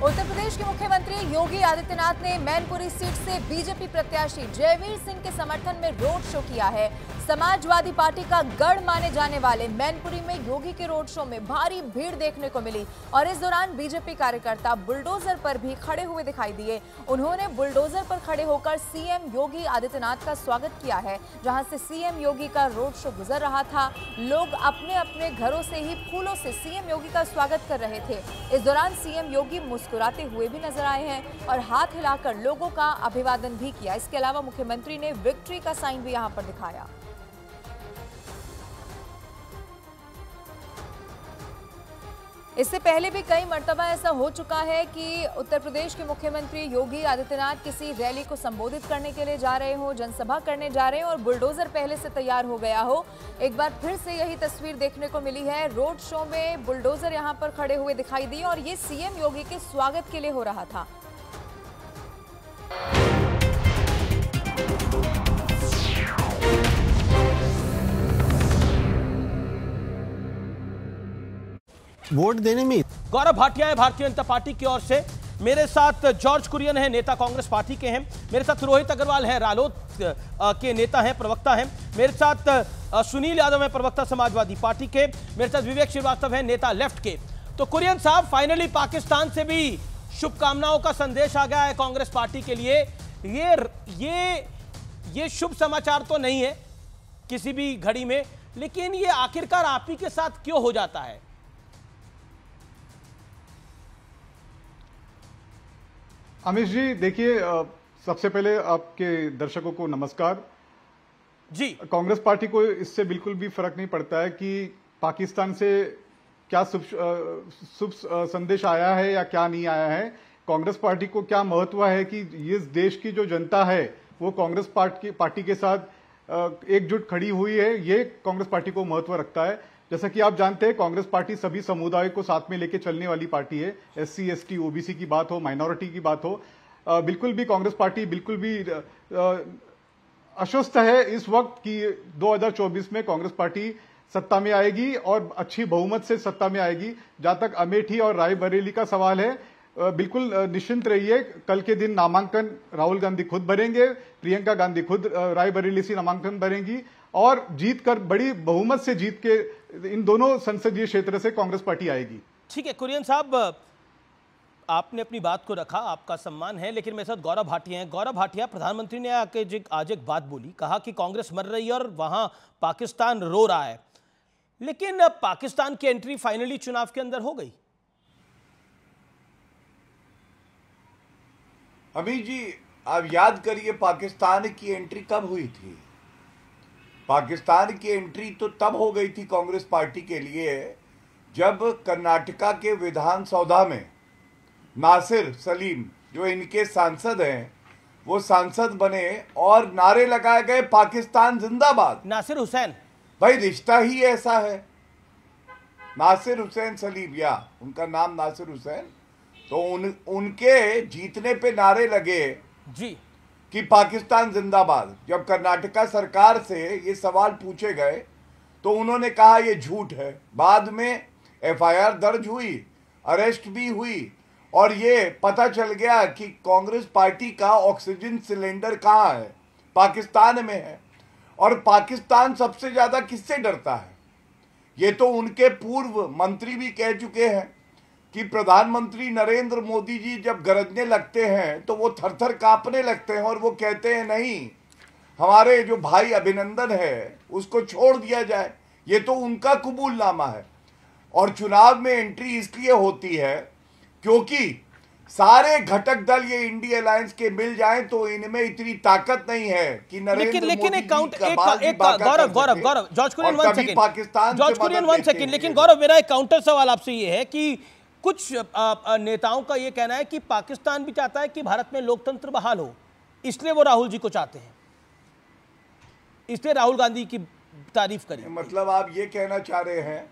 उत्तर प्रदेश के मुख्यमंत्री योगी आदित्यनाथ ने मैनपुरी सीट से बीजेपी प्रत्याशी जयवीर सिंह के समर्थन में रोड शो किया है। समाजवादी पार्टी का गढ़ माने जाने वाले मैनपुरी में योगी के रोड शो में भारी भीड़ देखने को मिली और इस दौरान बीजेपी कार्यकर्ता बुलडोजर पर भी खड़े हुए दिखाई दिए। उन्होंने बुलडोजर पर खड़े होकर सीएम योगी आदित्यनाथ का स्वागत किया है। जहां से सीएम योगी का रोड शो गुजर रहा था, लोग अपने अपने घरों से ही फूलों से सीएम योगी का स्वागत कर रहे थे। इस दौरान सीएम योगी मुस्कुराते हुए भी नजर आए हैं और हाथ हिलाकर लोगों का अभिवादन भी किया। इसके अलावा मुख्यमंत्री ने विक्ट्री का साइन भी यहां पर दिखाया। इससे पहले भी कई मर्तबा ऐसा हो चुका है कि उत्तर प्रदेश के मुख्यमंत्री योगी आदित्यनाथ किसी रैली को संबोधित करने के लिए जा रहे हो, जनसभा करने जा रहे हो और बुलडोजर पहले से तैयार हो गया हो। एक बार फिर से यही तस्वीर देखने को मिली है। रोड शो में बुलडोजर यहां पर खड़े हुए दिखाई दिए और ये सीएम योगी के स्वागत के लिए हो रहा था। वोट देने में गौरव भाटिया है भारतीय जनता पार्टी की ओर से। मेरे साथ जॉर्ज कुरियन है, नेता कांग्रेस पार्टी के हैं। मेरे साथ रोहित अग्रवाल है, रालोद के नेता हैं, प्रवक्ता हैं। मेरे साथ सुनील यादव है, प्रवक्ता समाजवादी पार्टी के। मेरे साथ विवेक श्रीवास्तव है, नेता लेफ्ट के। तो कुरियन साहब, फाइनली पाकिस्तान से भी शुभकामनाओं का संदेश आ गया है कांग्रेस पार्टी के लिए। ये शुभ समाचार तो नहीं है किसी भी घड़ी में, लेकिन ये आखिरकार आप ही के साथ क्यों हो जाता है? अमिश जी, देखिए, सबसे पहले आपके दर्शकों को नमस्कार जी। कांग्रेस पार्टी को इससे बिल्कुल भी फर्क नहीं पड़ता है कि पाकिस्तान से क्या शुभ संदेश आया है या क्या नहीं आया है। कांग्रेस पार्टी को क्या महत्व है कि इस देश की जो जनता है वो कांग्रेस पार्टी के साथ एकजुट खड़ी हुई है, ये कांग्रेस पार्टी को महत्व रखता है। जैसा कि आप जानते हैं, कांग्रेस पार्टी सभी समुदायों को साथ में लेकर चलने वाली पार्टी है। एससी, एसटी, ओबीसी की बात हो, माइनॉरिटी की बात हो, बिल्कुल भी कांग्रेस पार्टी बिल्कुल भी आश्वस्त है इस वक्त कि 2024 में कांग्रेस पार्टी सत्ता में आएगी और अच्छी बहुमत से सत्ता में आएगी। जहां तक अमेठी और रायबरेली का सवाल है, बिल्कुल निश्चिंत रहिए। कल के दिन नामांकन राहुल गांधी खुद भरेंगे, प्रियंका गांधी खुद रायबरेली से नामांकन भरेंगी और जीत कर, बड़ी बहुमत से जीत के इन दोनों संसदीय क्षेत्र से कांग्रेस पार्टी आएगी। ठीक है कुरियन साहब, आपने अपनी बात को रखा, आपका सम्मान है। लेकिन मेरे साथ गौरव भाटिया हैं। गौरव भाटिया, प्रधानमंत्री ने आज एक बात बोली, कहा कि कांग्रेस मर रही है और वहां पाकिस्तान रो रहा है। लेकिन पाकिस्तान की एंट्री फाइनली चुनाव के अंदर हो गई। अमित जी, आप याद करिए पाकिस्तान की एंट्री कब हुई थी। पाकिस्तान की एंट्री तो तब हो गई थी कांग्रेस पार्टी के लिए जब कर्नाटका के विधानसभा में नासिर सलीम, जो इनके सांसद हैं, वो सांसद बने और नारे लगाए गए पाकिस्तान जिंदाबाद। नासिर हुसैन, भाई रिश्ता ही ऐसा है। नासिर हुसैन सलीम, या उनका नाम नासिर हुसैन, तो उनके जीतने पे नारे लगे जी कि पाकिस्तान जिंदाबाद। जब कर्नाटका सरकार से ये सवाल पूछे गए तो उन्होंने कहा ये झूठ है। बाद में एफआईआर दर्ज हुई, अरेस्ट भी हुई और ये पता चल गया कि कांग्रेस पार्टी का ऑक्सीजन सिलेंडर कहाँ है, पाकिस्तान में है। और पाकिस्तान सबसे ज्यादा किससे डरता है? ये तो उनके पूर्व मंत्री भी कह चुके हैं कि प्रधानमंत्री नरेंद्र मोदी जी जब गरजने लगते हैं तो वो थरथर कांपने लगते हैं और वो कहते हैं नहीं, हमारे जो भाई अभिनंदन है उसको छोड़ दिया जाए। ये तो उनका कबूलनामा है। और चुनाव में एंट्री इसलिए होती है क्योंकि सारे घटक दल ये इंडिया अलायंस के मिल जाएं तो इनमें इतनी ताकत नहीं है कि नरेंद्र मोदी गौरव जॉर्ज कुरियन 1 सेकंड, पाकिस्तान जॉर्ज कुरियन 1 सेकंड। लेकिन गौरव, मेरा एक काउंटर सवाल आपसे ये है कि कुछ नेताओं का ये कहना है कि पाकिस्तान भी चाहता है कि भारत में लोकतंत्र बहाल हो, इसलिए वो राहुल जी को चाहते हैं, इसलिए राहुल गांधी की तारीफ करी। मतलब आप ये कहना चाह रहे हैं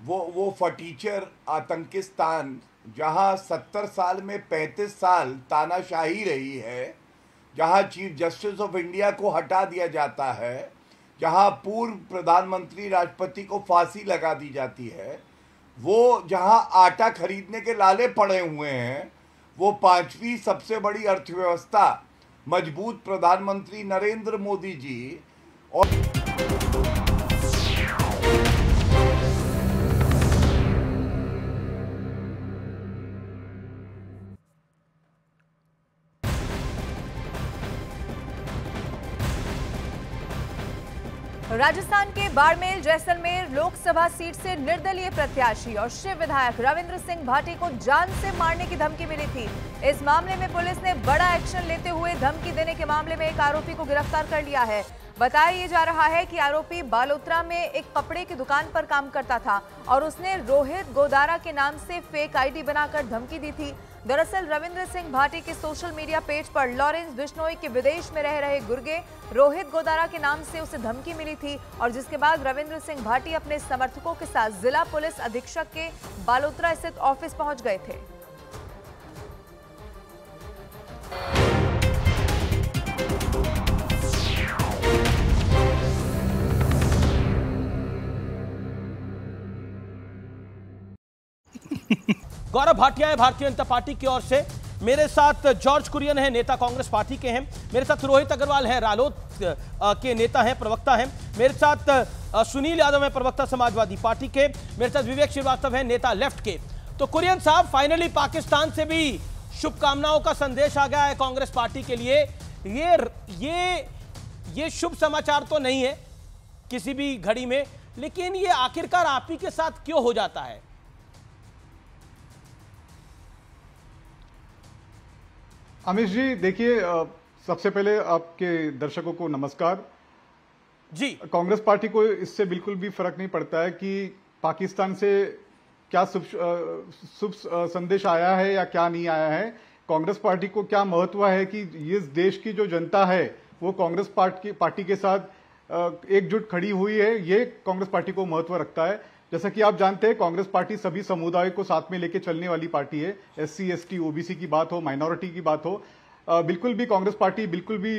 वो फटीचर आतंकिस्तान, जहां 70 साल में 35 साल तानाशाही रही है, जहां चीफ जस्टिस ऑफ इंडिया को हटा दिया जाता है, जहां पूर्व प्रधानमंत्री राष्ट्रपति को फांसी लगा दी जाती है, वो जहां आटा खरीदने के लाले पड़े हुए हैं, वो पांचवी सबसे बड़ी अर्थव्यवस्था मजबूत प्रधानमंत्री नरेंद्र मोदी जी और राजस्थान के बाड़मेर जैसलमेर लोकसभा सीट से निर्दलीय प्रत्याशी और शिव विधायक रविंद्र सिंह भाटी को जान से मारने की धमकी मिली थी। इस मामले में पुलिस ने बड़ा एक्शन लेते हुए धमकी देने के मामले में एक आरोपी को गिरफ्तार कर लिया है। बताया जा रहा है कि आरोपी बालोतरा में एक कपड़े की दुकान पर काम करता था और उसने रोहित गोदारा के नाम से फेक आईडी बनाकर धमकी दी थी। दरअसल रविंद्र सिंह भाटी के सोशल मीडिया पेज पर लॉरेंस बिश्नोई के विदेश में रह रहे गुर्गे रोहित गोदारा के नाम से उसे धमकी मिली थी और जिसके बाद रविंद्र सिंह भाटी अपने समर्थकों के साथ जिला पुलिस अधीक्षक के बालोतरा स्थित ऑफिस पहुंच गए थे। गौरव भाटिया है भारतीय जनता पार्टी की ओर से। मेरे साथ जॉर्ज कुरियन है, नेता कांग्रेस पार्टी के हैं। मेरे साथ रोहित अग्रवाल है, रालोद के नेता हैं, प्रवक्ता हैं। मेरे साथ सुनील यादव है, प्रवक्ता समाजवादी पार्टी के। मेरे साथ विवेक श्रीवास्तव है, नेता लेफ्ट के। तो कुरियन साहब, फाइनली पाकिस्तान से भी शुभकामनाओं का संदेश आ गया है कांग्रेस पार्टी के लिए। ये शुभ समाचार तो नहीं है किसी भी घड़ी में, लेकिन ये आखिरकार आप ही के साथ क्यों हो जाता है? अमिश जी, देखिए, सबसे पहले आपके दर्शकों को नमस्कार जी। कांग्रेस पार्टी को इससे बिल्कुल भी फर्क नहीं पड़ता है कि पाकिस्तान से क्या शुभ संदेश आया है या क्या नहीं आया है। कांग्रेस पार्टी को क्या महत्व है कि इस देश की जो जनता है वो कांग्रेस पार्टी के साथ एकजुट खड़ी हुई है, ये कांग्रेस पार्टी को महत्व रखता है। जैसा कि आप जानते हैं, कांग्रेस पार्टी सभी समुदायों को साथ में लेकर चलने वाली पार्टी है। SC, ST, OBC की बात हो, माइनॉरिटी की बात हो, बिल्कुल भी कांग्रेस पार्टी बिल्कुल भी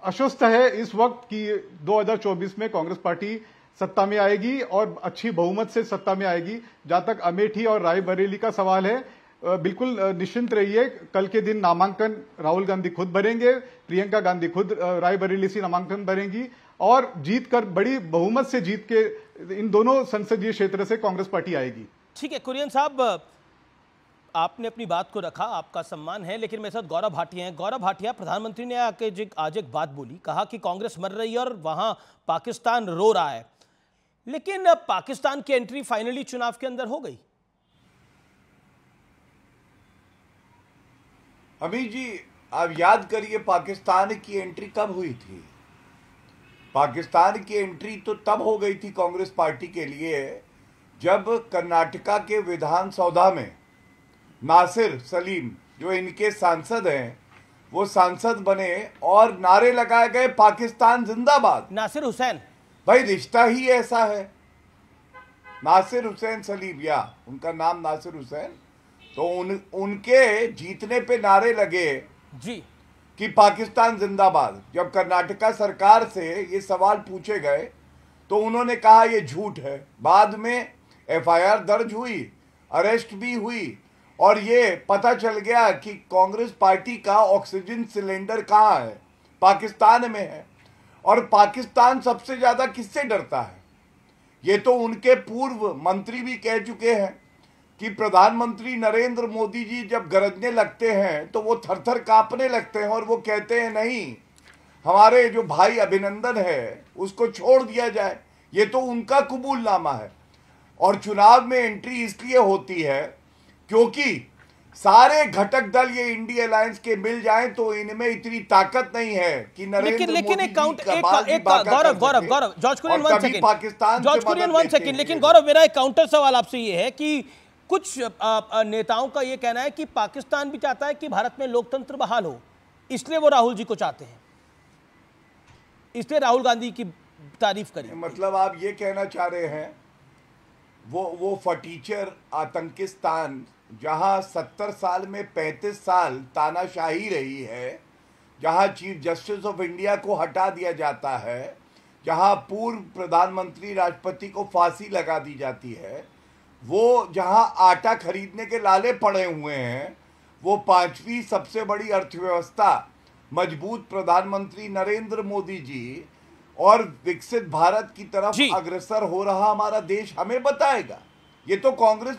आश्वस्त है इस वक्त कि 2024 में कांग्रेस पार्टी सत्ता में आएगी और अच्छी बहुमत से सत्ता में आएगी। जहां तक अमेठी और रायबरेली का सवाल है, बिल्कुल निश्चिंत रहिए। कल के दिन नामांकन राहुल गांधी खुद भरेंगे, प्रियंका गांधी खुद रायबरेली से नामांकन भरेंगी और जीत कर, बड़ी बहुमत से जीत के इन दोनों संसदीय क्षेत्र से कांग्रेस पार्टी आएगी। ठीक है कुरियन साहब, आपने अपनी बात को रखा, आपका सम्मान है, लेकिन मेरे साथ गौरव भाटिया हैं। गौरव भाटिया, प्रधानमंत्री ने आज एक बात बोली, कहा कि कांग्रेस मर रही है और वहां पाकिस्तान रो रहा है, लेकिन पाकिस्तान की एंट्री फाइनली चुनाव के अंदर हो गई। अमित जी, आप याद करिए पाकिस्तान की एंट्री कब हुई थी। पाकिस्तान की एंट्री तो तब हो गई थी कांग्रेस पार्टी के लिए जब कर्नाटका के विधानसभा में नासिर सलीम, जो इनके सांसद हैं, वो सांसद बने और नारे लगाए गए पाकिस्तान जिंदाबाद। नासिर हुसैन, भाई रिश्ता ही ऐसा है। नासिर हुसैन सलीम, या उनका नाम नासिर हुसैन, तो उनके जीतने पे नारे लगे जी कि पाकिस्तान जिंदाबाद। जब कर्नाटका सरकार से ये सवाल पूछे गए तो उन्होंने कहा ये झूठ है। बाद में FIR दर्ज हुई, अरेस्ट भी हुई और ये पता चल गया कि कांग्रेस पार्टी का ऑक्सीजन सिलेंडर कहाँ है, पाकिस्तान में है। और पाकिस्तान सबसे ज्यादा किससे डरता है? ये तो उनके पूर्व मंत्री भी कह चुके हैं कि प्रधानमंत्री नरेंद्र मोदी जी जब गरजने लगते हैं तो वो थरथर कांपने लगते हैं और वो कहते हैं नहीं, हमारे जो भाई अभिनंदन है उसको छोड़ दिया जाए। ये तो उनका कबूलनामा है। और चुनाव में एंट्री इसलिए होती है क्योंकि सारे घटक दल ये इंडिया अलायंस के मिल जाएं तो इनमें इतनी ताकत नहीं है कि नरेंद्र मोदी गौरव जॉर्ज कुरियन 1 सेकंड, पाकिस्तान जॉर्ज कुरियन 1 सेकंड। लेकिन गौरव, मेरा एक काउंटर सवाल आपसे ये है कि कुछ नेताओं का ये कहना है कि पाकिस्तान भी चाहता है कि भारत में लोकतंत्र बहाल हो, इसलिए वो राहुल जी को चाहते हैं, इसलिए राहुल गांधी की तारीफ करी। मतलब आप ये कहना चाह रहे हैं वो फटीचर आतंकिस्तान, जहां 70 साल में 35 साल तानाशाही रही है, जहां चीफ जस्टिस ऑफ इंडिया को हटा दिया जाता है, जहां पूर्व प्रधानमंत्री राष्ट्रपति को फांसी लगा दी जाती है, वो जहां आटा खरीदने के लाले पड़े हुए हैं, वो 5वीं सबसे बड़ी अर्थव्यवस्था मजबूत प्रधानमंत्री नरेंद्र मोदी जी और विकसित भारत की तरफ अग्रसर हो रहा हमारा देश हमें बताएगा। ये तो कांग्रेस